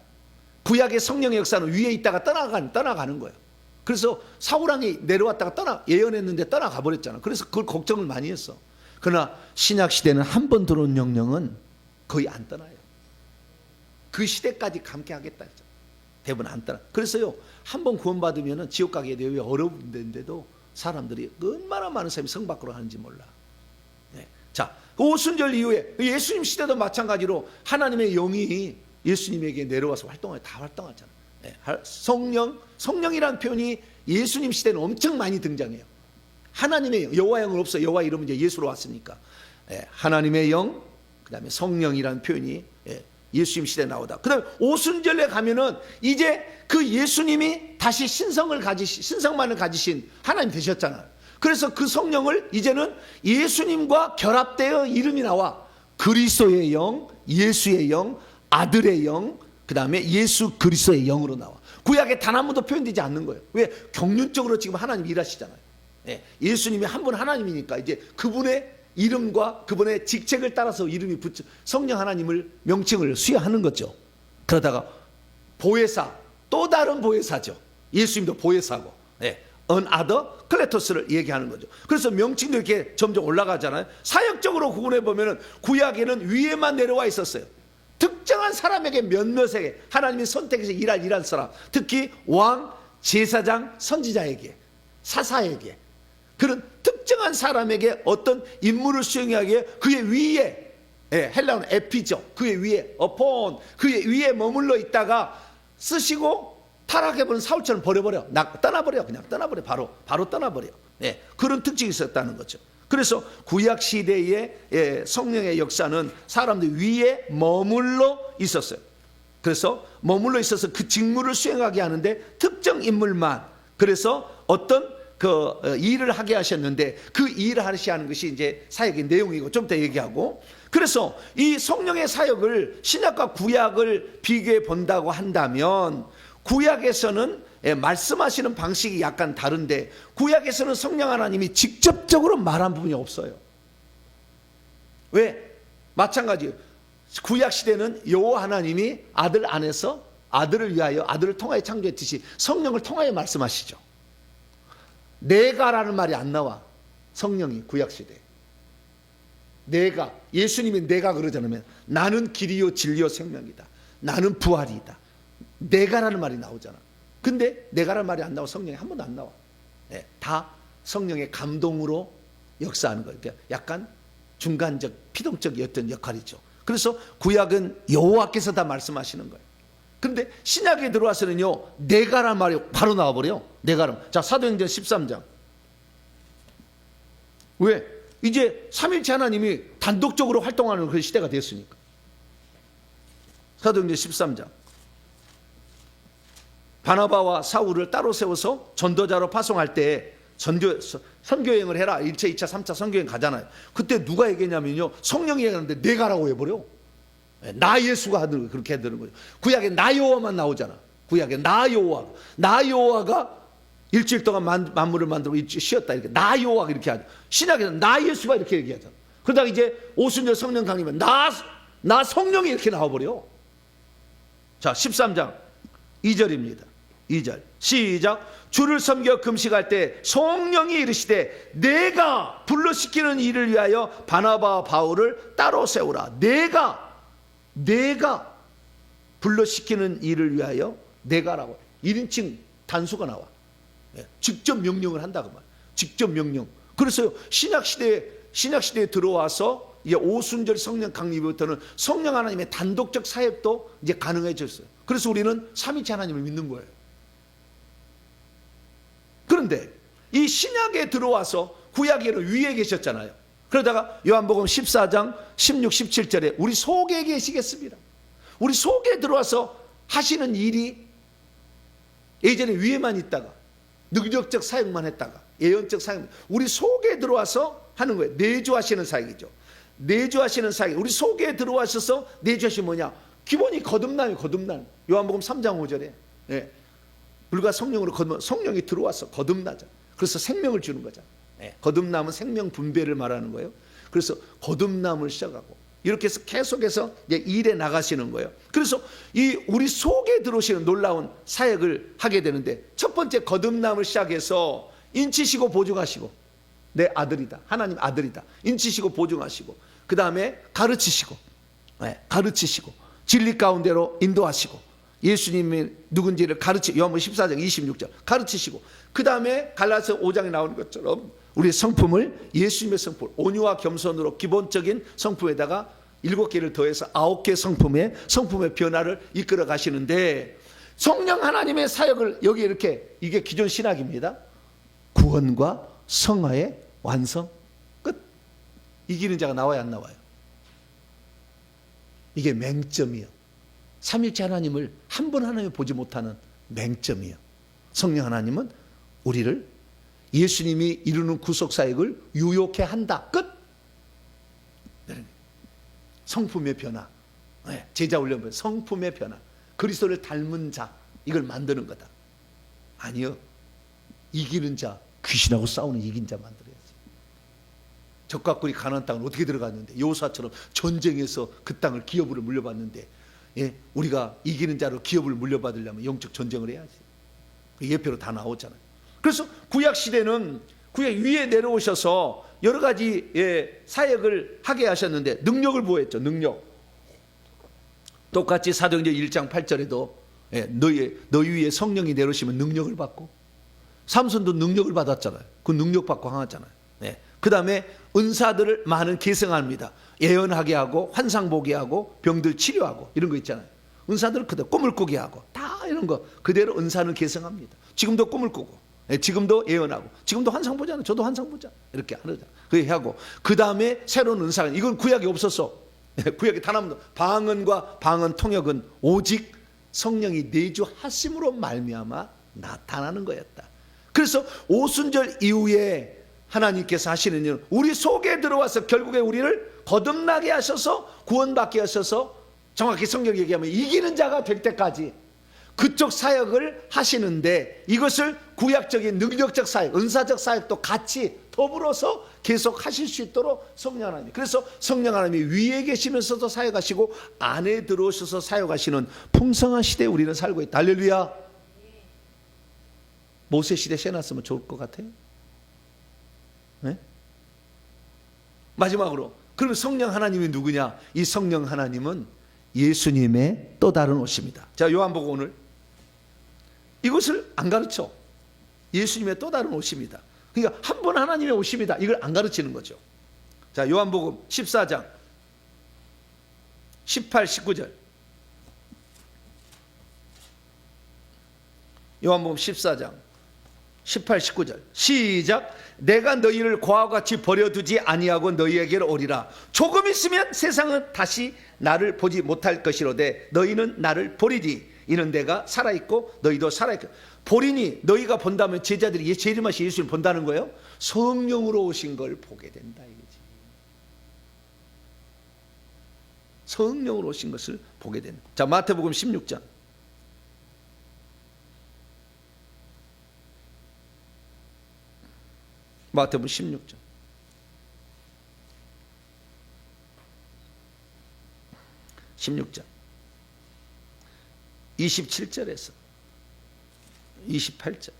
구약의 성령의 역사는 위에 있다가 떠나가는 거예요. 그래서 사울왕이 내려왔다가 예언했는데 떠나가 버렸잖아. 그래서 그걸 걱정을 많이 했어. 그러나 신약 시대는 한 번 들어온 영령은 거의 안 떠나요. 그 시대까지 감게 하겠다 했죠. 대부분 안 떠나. 그래서요, 한 번 구원받으면 지옥 가게 돼요. 어려운 데인데도 사람들이 얼마나 많은 사람이 성 밖으로 하는지 몰라. 네. 자, 오순절 이후에 예수님 시대도 마찬가지로 하나님의 영이 예수님에게 내려와서 다 활동하잖아. 네. 성령이라는 표현이 예수님 시대는 엄청 많이 등장해요. 하나님의 영, 여호와 영은 없어. 여호와 이름은 이제 예수로 왔으니까. 네. 하나님의 영, 그 다음에 성령이라는 표현이 예수님 시대에 나오다. 그 다음에 오순절에 가면은 이제 그 예수님이 다시 신성만을 가지신 하나님 되셨잖아요. 그래서 그 성령을 이제는 예수님과 결합되어 이름이 나와. 그리스도의 영, 예수의 영, 아들의 영, 그 다음에 예수 그리스도의 영으로 나와. 구약에 단 한 번도 표현되지 않는 거예요. 왜? 경륜적으로 지금 하나님 일하시잖아요. 예수님이 한 분 하나님이니까 이제 그분의 이름과 그분의 직책을 따라서 이름이 붙여 성령 하나님을 명칭을 수여하는 거죠. 그러다가 보혜사, 또 다른 보혜사죠. 예수님도 보혜사고, another 클레토스를 얘기하는 거죠. 그래서 명칭도 이렇게 점점 올라가잖아요. 사역적으로 구분해 보면은 구약에는 위에만 내려와 있었어요. 특정한 사람에게 몇몇에게 하나님이 선택해서 일할 사람, 특히 왕, 제사장, 선지자에게, 사사에게, 그런 특정한 사람에게 어떤 임무를 수행하기에 그의 위에 예, 헬라어는 에피죠. 그의 위에 upon, 그의 위에 머물러 있다가 쓰시고 타락해버린 사울처럼 버려버려. 떠나버려. 그냥 떠나버려. 바로 떠나버려. 예, 그런 특징이 있었다는 거죠. 그래서 구약 시대의 성령의 역사는 사람들 위에 머물러 있었어요. 그래서 머물러 있어서 그 직무를 수행하게 하는데 특정 인물만, 그래서 어떤 그 일을 하게 하셨는데 그 일을 하시게 하는 것이 이제 사역의 내용이고 좀 더 얘기하고, 그래서 이 성령의 사역을 신약과 구약을 비교해 본다고 한다면 구약에서는 말씀하시는 방식이 약간 다른데 구약에서는 성령 하나님이 직접적으로 말한 부분이 없어요. 왜? 마찬가지예요. 구약 시대는 여호와 하나님이 아들 안에서 아들을 위하여 아들을 통하여 창조했듯이 성령을 통하여 말씀하시죠. 내가라는 말이 안 나와. 성령이 구약 시대. 내가, 예수님이 내가 그러잖아요. 나는 길이요 진리요 생명이다. 나는 부활이다. 내가라는 말이 나오잖아. 근데 내가라는 말이 안 나와. 성령이 한 번도 안 나와. 네, 다 성령의 감동으로 역사하는 거예요. 그러니까 약간 중간적, 피동적이었던 역할이죠. 그래서 구약은 여호와께서 다 말씀하시는 거예요. 근데 신약에 들어와서는요, 내가라는 말이 바로 나와버려요. 내가라. 자, 사도행전 13장. 왜? 이제 삼일체 하나님이 단독적으로 활동하는 그런 시대가 됐으니까. 사도행전 13장. 바나바와 사울을 따로 세워서 전도자로 파송할 때 선교여행을 해라. 1차, 2차, 3차 선교여행 가잖아요. 그때 누가 얘기했냐면요, 성령이 얘기하는데 내가라고 해버려. 나 예수가 하는 거예요. 그렇게 되는 거죠. 구약에 나 여호와만 나오잖아. 구약에 나 여호와가 일주일 동안 만물을 만들고 일주일 쉬었다. 이렇게 나 여호와가 이렇게 하죠. 신약에는 나 예수가 이렇게 얘기하잖아. 그러다가 이제 오순절 성령 강림은 나 성령이 이렇게 나와버려. 자, 13장 2절입니다. 2절 시작. 주를 섬겨 금식할 때 성령이 이르시되 내가 불러시키는 일을 위하여 바나바와 바울을 따로 세우라. 내가 불러시키는 일을 위하여 내가라고 1인칭 단수가 나와. 직접 명령을 한다 그 말. 직접 명령. 그래서 신약시대에 들어와서 이제 오순절 성령 강림부터는 성령 하나님의 단독적 사역도 이제 가능해졌어요. 그래서 우리는 삼위체 하나님을 믿는 거예요. 그런데 이 신약에 들어와서 구약에는 위에 계셨잖아요. 그러다가 요한복음 14장 16, 17절에 우리 속에 계시겠습니다. 우리 속에 들어와서 하시는 일이 예전에 위에만 있다가 능력적 사역만 했다가 예언적 사역, 우리 속에 들어와서 하는 거예요. 내주하시는 사역이죠. 내주하시는 사역. 우리 속에 들어와셔서 내주하시는 뭐냐? 기본이 거듭남이에요. 거듭남. 요한복음 3장 5절에 불과 성령으로 성령이 들어와서 거듭나자. 그래서 생명을 주는 거죠. 거듭남은 생명 분배를 말하는 거예요. 그래서 거듭남을 시작하고 이렇게 해서 계속해서 이제 일에 나가시는 거예요. 그래서 이 우리 속에 들어오시는 놀라운 사역을 하게 되는데 첫 번째 거듭남을 시작해서 인치시고 보증하시고 내 아들이다. 하나님 아들이다. 인치시고 보증하시고 그 다음에 가르치시고 진리 가운데로 인도하시고 예수님이 누군지를 요한복음 14장 26절 가르치시고 그 다음에 갈라디아서 5장에 나오는 것처럼 우리 성품을 예수님의 성품 온유와 겸손으로 기본적인 성품에다가 7개를 더해서 9개 성품의 변화를 이끌어 가시는데 성령 하나님의 사역을 여기 이렇게 이게 기존 신학입니다. 구원과 성화의 완성 끝. 이기는 자가 나와야 안 나와요? 이게 맹점이에요. 삼일체 하나님을 한 번 하나님을 보지 못하는 맹점이에요. 성령 하나님은 우리를 예수님이 이루는 구속사역을 유욕해 한다. 끝. 성품의 변화. 제자 훈련, 성품의 변화. 그리스도를 닮은 자, 이걸 만드는 거다. 아니요. 이기는 자, 귀신하고 싸우는 이긴 자 만들어야지. 적과 꿀이 가나안 땅을 어떻게 들어갔는데 여호수아처럼 전쟁에서 그 땅을 기업으로 물려받는데 우리가 이기는 자로 기업을 물려받으려면 영적 전쟁을 해야지. 예표로 다 나오잖아요. 그래서 구약 시대는 구약 위에 내려오셔서 여러 가지 사역을 하게 하셨는데 능력을 보였죠. 능력. 똑같이 사도행전 1장 8절에도 너희 위에 성령이 내려오시면 능력을 받고 삼손도 능력을 받았잖아요. 그 능력 받고 항하잖아요. 그 다음에 은사들을 많은 계승합니다. 예언하게 하고 환상 보게 하고 병들 치료하고 이런 거 있잖아요. 은사들을 그대로 꿈을 꾸게 하고 다 이런 거 그대로 은사는 계승합니다. 지금도 꿈을 꾸고 지금도 예언하고 지금도 환상 보잖아요. 저도 환상 보자 이렇게 하자. 그렇게 하고 그 다음에 새로운 은사가 이건 구약이 없었어. 구약이 단 한 번도 방언과 방언 통역은 오직 성령이 내주하심으로 말미암아 나타나는 거였다. 그래서 오순절 이후에 하나님께서 하시는 일은 우리 속에 들어와서 결국에 우리를 거듭나게 하셔서 구원받게 하셔서 정확히 성경 얘기하면 이기는 자가 될 때까지 그쪽 사역을 하시는데 이것을 구약적인 능력적 사역, 은사적 사역도 같이 더불어서 계속 하실 수 있도록 성령 하나님. 그래서 성령 하나님이 위에 계시면서도 사역하시고 안에 들어오셔서 사역하시는 풍성한 시대에 우리는 살고 있다. 할렐루야. 모세 시대 세놨으면 좋을 것 같아요. 네? 마지막으로 그럼 성령 하나님이 누구냐? 이 성령 하나님은 예수님의 또 다른 옷입니다. 자, 요한복음 오늘 이것을 안 가르쳐. 예수님의 또 다른 옷입니다. 그러니까 한 분 하나님의 옷입니다. 이걸 안 가르치는 거죠. 자, 요한복음 14장 18, 19절. 요한복음 14장 18, 19절 시작. 내가 너희를 고아와 같이 버려두지 아니하고 너희에게로 오리라. 조금 있으면 세상은 다시 나를 보지 못할 것이로되 너희는 나를 보리니 이는 내가 살아있고 너희도 살아있고. 보리니 너희가 본다면 제자들이 재림하신 예수를 본다는 거예요. 성령으로 오신 걸 보게 된다 이거지. 성령으로 오신 것을 보게 된다. 자, 마태복음 16장 마태복음 16장 16장 27절에서 28절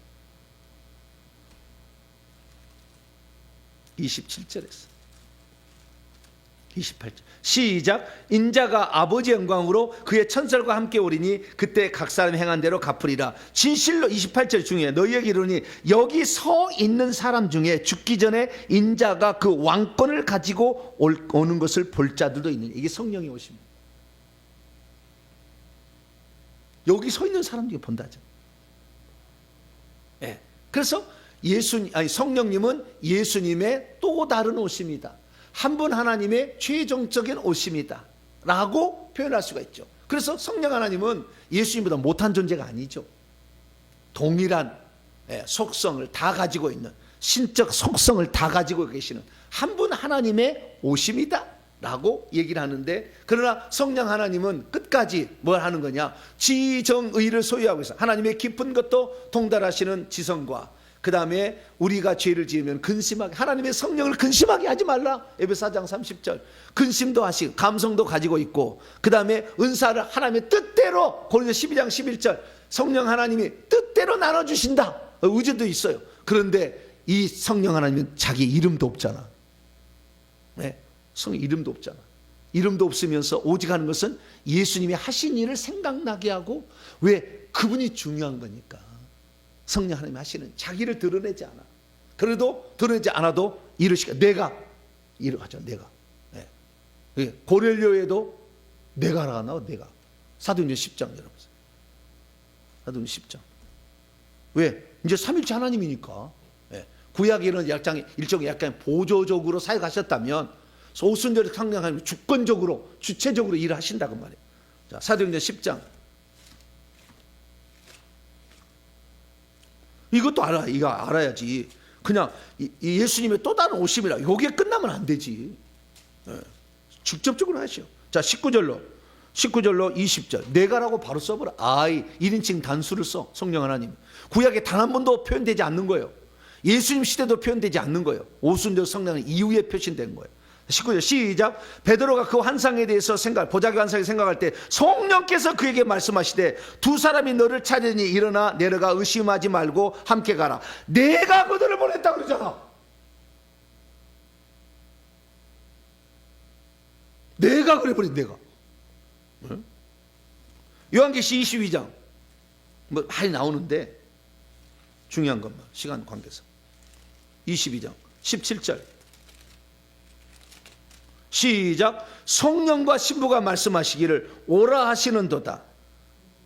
27절에서 28절 시작. 인자가 아버지 영광으로 그의 천사들과 함께 오리니 그때 각 사람이 행한 대로 갚으리라. 진실로 28절 중에 너희에게 이르니 여기 서 있는 사람 중에 죽기 전에 인자가 그 왕권을 가지고 오는 것을 볼 자들도 있느니. 이게 성령이 오십니다. 여기 서 있는 사람 중에 본다죠. 네. 그래서 성령님은 예수님의 또 다른 옷입니다. 한 분 하나님의 최종적인 옷입니다 라고 표현할 수가 있죠. 그래서 성령 하나님은 예수님보다 못한 존재가 아니죠. 동일한 속성을 다 가지고 있는, 신적 속성을 다 가지고 계시는 한 분 하나님의 옷입니다 라고 얘기를 하는데, 그러나 성령 하나님은 끝까지 뭘 하는 거냐, 지정의를 소유하고 있어요. 하나님의 깊은 것도 통달하시는 지성과, 그 다음에 우리가 죄를 지으면 근심하게, 하나님의 성령을 근심하게 하지 말라. 에베소 4장 30절. 근심도 하시고 감성도 가지고 있고, 그 다음에 은사를 하나님의 뜻대로, 고린도서 12장 11절 성령 하나님이 뜻대로 나눠주신다. 의지도 있어요. 그런데 이 성령 하나님은 자기 이름도 없잖아. 네? 성령 이름도 없잖아. 이름도 없으면서 오직 하는 것은 예수님이 하신 일을 생각나게 하고, 왜? 그분이 중요한 거니까. 성령 하나님이 하시는, 자기를 드러내지 않아. 그래도 드러내지 않아도 일을 시켜. 내가 일을 하죠. 내가. 네. 고넬료에도 내가라가 나와. 내가. 사도행전 10장 여러분. 사도행전 10장. 왜? 이제 삼일체 하나님이니까. 네. 구약에는 일종의 약간 보조적으로 사역하셨다면, 오순절에 성령 하나님이 주권적으로, 주체적으로 일을 하신다고 말이에요. 자, 사도행전 10장. 이것도 알아. 이거 알아야지. 그냥 예수님의 또 다른 오심이라 여기에 끝나면 안 되지. 직접적으로 하시오. 자, 19절로 20절. 내가라고 바로 써버려. 1인칭 단수를 써. 성령 하나님. 구약에 단 한 번도 표현되지 않는 거예요. 예수님 시대도 표현되지 않는 거예요. 오순절 성령은 이후에 표현된 거예요. 19절 시작. 베드로가 그 환상에 대해서 보자기 환상에 생각할 때 성령께서 그에게 말씀하시되, 두 사람이 너를 찾으니 일어나 내려가 의심하지 말고 함께 가라. 내가 그들을 보냈다 그러잖아. 내가 그래 버린, 내가. 요한계시 22장 뭐 많이 나오는데 중요한 것만 시간 관계상 22장 17절 시작. 성령과 신부가 말씀하시기를 오라 하시는도다.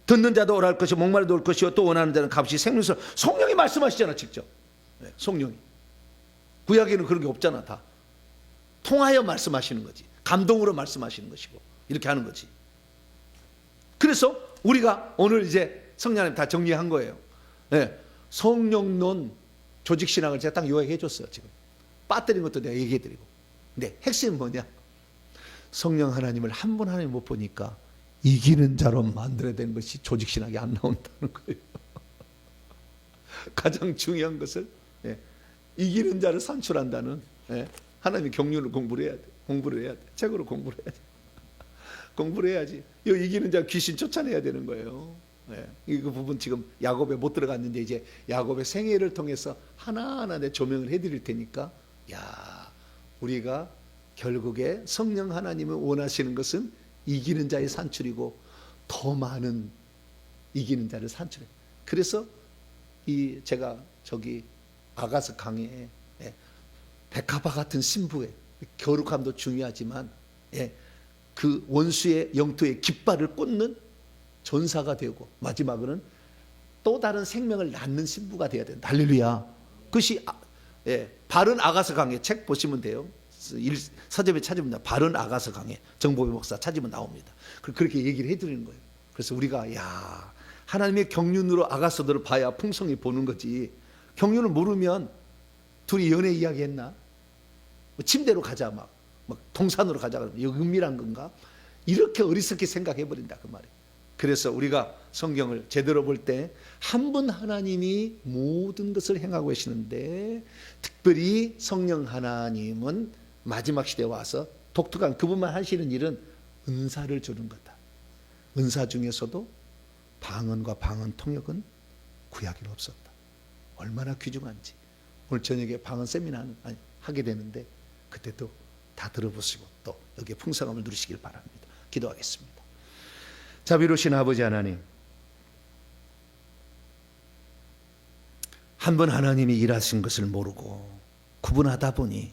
듣는 자도 오라 할 것이요 목마르도 올 것이요 또 원하는 자는 값이 생명수. 성령이 말씀하시잖아 직접. 네, 성령이. 구약에는 그런 게 없잖아. 다 통하여 말씀하시는 거지. 감동으로 말씀하시는 것이고 이렇게 하는 거지. 그래서 우리가 오늘 이제 성령님 다 정리한 거예요. 네, 성령론 조직신학을 제가 딱 요약해 줬어요. 지금 빠뜨린 것도 내가 얘기해 드리고. 근데 핵심은 뭐냐? 성령 하나님을 한 분 하나님 못 보니까 이기는 자로 만들어야 되는 것이 조직신학이 안 나온다는 거예요. 가장 중요한 것을 이기는 자를 산출한다는 하나님의 경륜을 공부를 해야 돼. 공부를 해야 돼. 책으로 공부를 해야 돼. 공부를 해야지. 이 이기는 자 귀신 쫓아내야 되는 거예요. 이 부분 지금 야곱에 못 들어갔는데 이제 야곱의 생애를 통해서 하나하나 내 조명을 해드릴 테니까 야 우리가 결국에 성령 하나님을 원하시는 것은 이기는 자의 산출이고 더 많은 이기는 자를 산출해. 그래서 이 제가 저기 아가서 강해에 백합화 같은 신부의 거룩함도 중요하지만 그 원수의 영토에 깃발을 꽂는 전사가 되고 마지막으로는 또 다른 생명을 낳는 신부가 되어야 된다. 할렐루야. 그것이 바른 아가서 강해 책 보시면 돼요. 서점에 찾으면 바른 아가서 강해 정보배 목사 찾으면 나옵니다. 그렇게 얘기를 해드리는 거예요. 그래서 우리가 야 하나님의 경륜으로 아가서들을 봐야 풍성히 보는 거지. 경륜을 모르면 둘이 연애 이야기했나? 침대로 가자 막 동산으로 가자 그러면 여기 은밀한 건가? 이렇게 어리석게 생각해버린다 그 말이에요. 그래서 우리가 성경을 제대로 볼 때 한 분 하나님이 모든 것을 행하고 계시는데 특별히 성령 하나님은 마지막 시대에 와서 독특한 그분만 하시는 일은 은사를 주는 거다. 은사 중에서도 방언과 방언 통역은 구약에는 없었다. 얼마나 귀중한지. 오늘 저녁에 방언 세미나를 하게 되는데 그때도 다 들어보시고 또 여기에 풍성함을 누리시길 바랍니다. 기도하겠습니다. 자비로우신 아버지 하나님, 한 번 하나님이 일하신 것을 모르고 구분하다 보니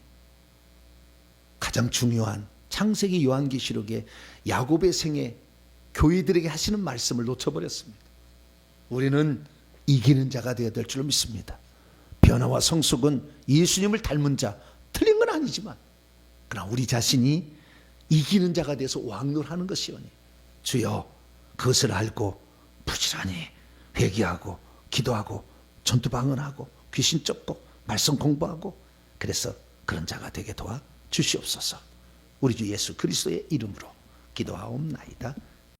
가장 중요한 창세기 요한계시록의 야곱의 생애 교회들에게 하시는 말씀을 놓쳐버렸습니다. 우리는 이기는 자가 되어야 될 줄 믿습니다. 변화와 성숙은 예수님을 닮은 자, 틀린 건 아니지만 그러나 우리 자신이 이기는 자가 돼서 왕노하는 것이오니 주여 그것을 알고 부지런히 회개하고 기도하고 전투 방언하고 귀신 쫓고 말씀 공부하고 그래서 그런 자가 되게 도와 주시옵소서. 우리 주 예수 그리스도의 이름으로 기도하옵나이다.